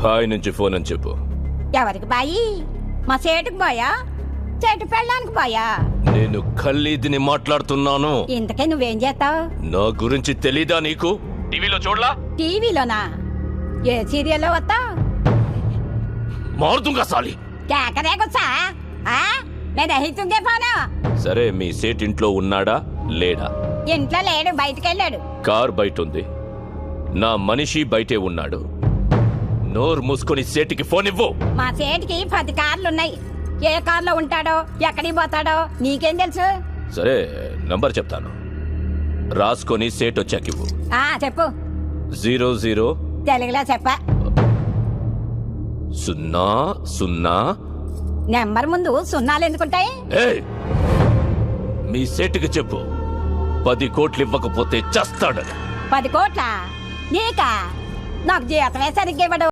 Bye నుంచి phone అని చెప్పు. ఎవరికి బాయి? మా సేటుకు బాయా? చెట్టు పెళ్ళడానికి బాయా? నేను ఖల్లీదిని మాట్లాడుతున్నాను. ఇంతకే నువ్వేం చేస్తావు? నా గురించి తెలీదా నీకు? టీవీలో చూడలా? టీవీలోనా? ఏ సీరియల్లో వస్తా? మారుతుంగా సాలి. కేకరే గుచ్చా? నేను అహితుంగే పోను. సరే, మీ సేట్ ఇంట్లో ఉన్నాడా లేడా? ఇంట్లో లేడు, బయటకెళ్ళాడు. కార్ బయట ఉంది, నా మనిషి బయటే ఉన్నాడు. నోరు మూసుకొని సేటికి ఫోన్ ఇవ్వు. మా సేటికి 10 కార్లున్నాయి. ఏ కార్లో ఉంటాడో ఎక్కడికి పోతాడో నీకేం తెలుసు? సరే, నంబర్ చెప్తాను, రాసుకొని సేట్ వచ్చాక ఇవ్వు. చెప్పు. 00 తెలుగులో చెప్పా. 00. నెంబర్ ముందు సున్నాలు ఎందుకుంటాయి? మీ సేటుకి చెప్పు, 10 కోట్లు ఇవ్వకపోతే చస్తాడని. 10 కోట్ల? నీకా? నాకు జీతమే సరిగ్గా ఇవ్వడు.